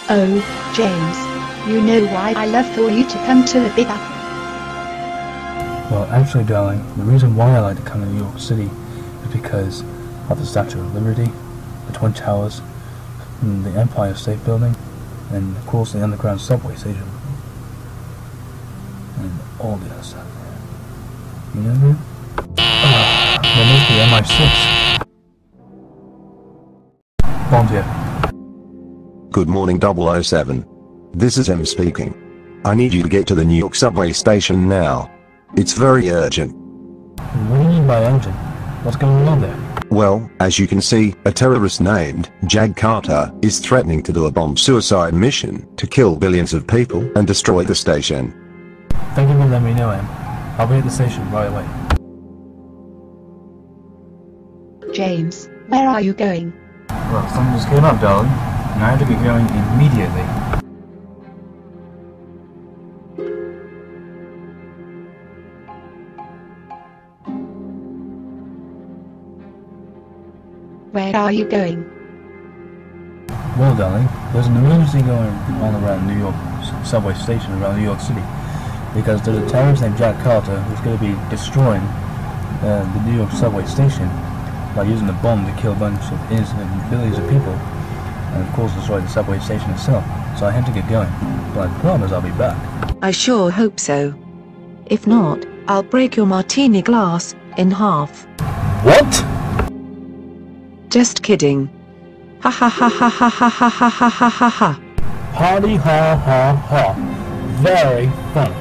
Oh, James, you know why I love for you to come to the Big Apple? Well, actually, darling, the reason why I like to come to New York City is because of the Statue of Liberty, the Twin Towers, and the Empire State Building, and of course the underground subway station, and all the other stuff. You know that? That must be MI6. Bond here. Good morning 007. This is M speaking. I need you to get to the New York subway station now. It's very urgent. What do you mean by urgent? What's going on there? Well, as you can see, a terrorist named Jag Carter is threatening to do a bomb suicide mission to kill billions of people and destroy the station. Thank you for letting me know, Em. I'll be at the station right away. James, where are you going? Well, something just came up, darling, and I have to get going immediately. Where are you going? Well, darling, there's an emergency going on around New York subway station around New York City because there's a terrorist named Jack Carter who's going to be destroying the New York subway station by using a bomb to kill a bunch of innocent billions of people and of course destroy the subway station itself. So I have to get going, but I promise I'll be back. I sure hope so. If not, I'll break your martini glass in half. What? Just kidding. Ha ha ha ha ha ha ha ha ha ha ha ha. Hardy ha ha ha. Very funny.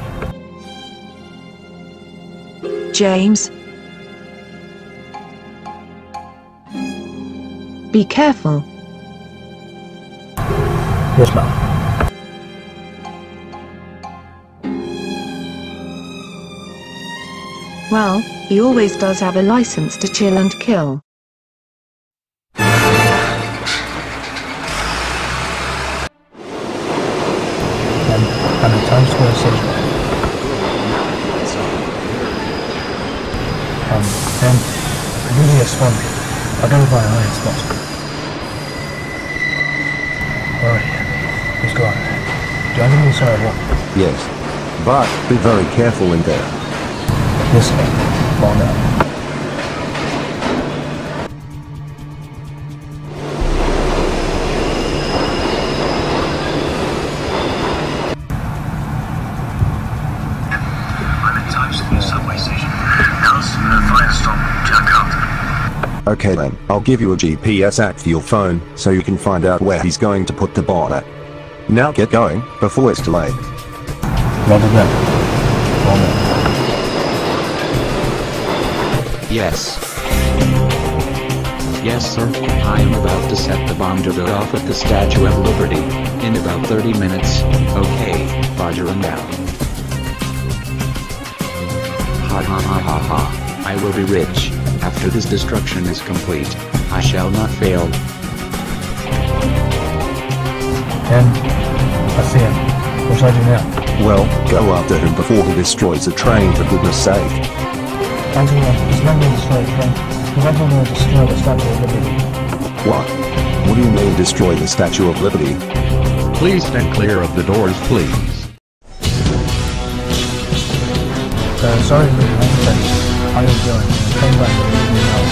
James. Be careful. Yes, ma'am. Well, he always does have a license to chill and kill. I'm in Times Square Station. And give me a sponge. I'll go find a hiding spot. Alright, he's gone. Do I have any sidewalk? Yes. But, be very careful in there. Yes, sir. Fall down. Okay then, I'll give you a GPS app for your phone, so you can find out where he's going to put the bomb at. Now get going, before it's too late. Roger that. Fall down. Yes. Yes, sir. I am about to set the bomb to go off at the Statue of Liberty. In about 30 minutes. Okay, roger and out. Ha ha ha ha ha. I will be rich. After this destruction is complete, I shall not fail. And I see him. What should I do now? Well, go after him before he destroys the train, for goodness sake. Angela, he's not going to destroy the train. He's actually going to destroy the Statue of Liberty. What? What do you mean destroy the Statue of Liberty? Please stand clear of the doors, please. Sorry for the inconvenience. I am going. Come back and let me know.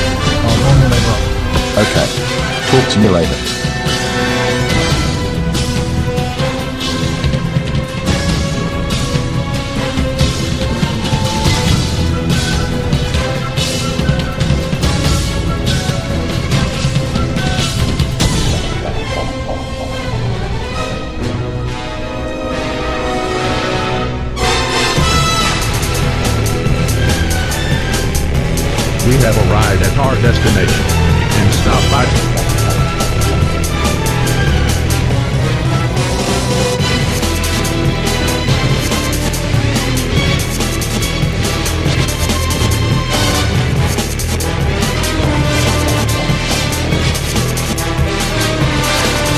I'll warn you later on. Okay. Talk to you later. We have arrived at our destination. You can stop by.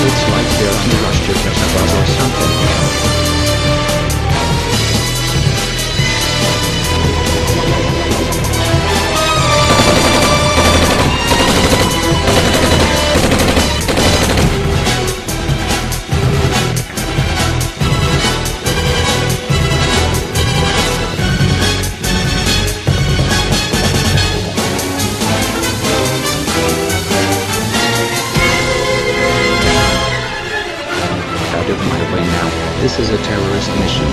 It's like they're on the rush to catch a bus or something. This is a terrorist mission.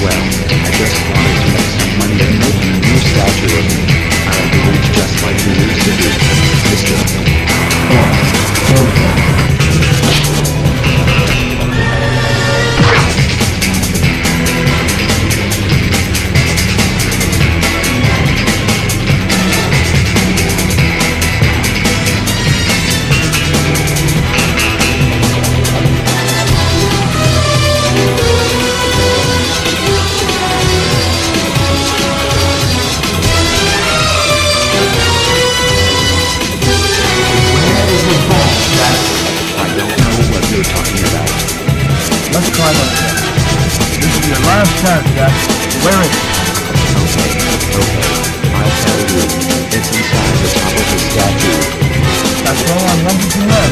Well, I just wanted to make some money and make a new statue of me. I'll be rich just like you used to do, mister. I don't know what you're talking about. Let's climb up here. This is your last chance, Jack. Where is it? Okay, I'll tell you. It's inside the top of the statue. That's all I wanted to know.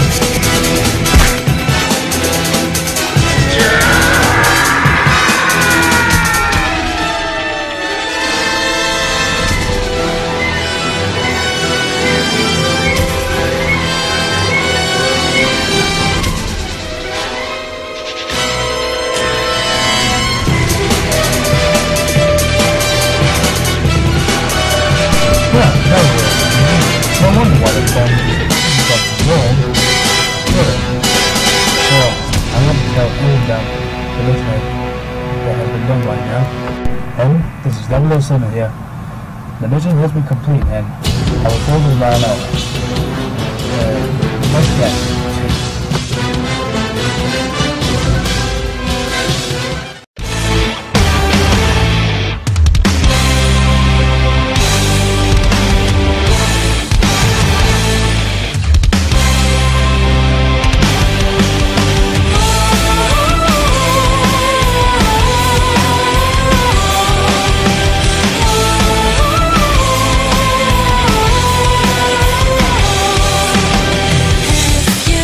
No wonder why they're calling it something wrong. Good. Well, I want to tell anyone down to this way what has been done right now. And this is 007 here. The mission has been complete and I will close the line out. Let's get If you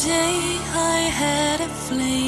day I had a flame.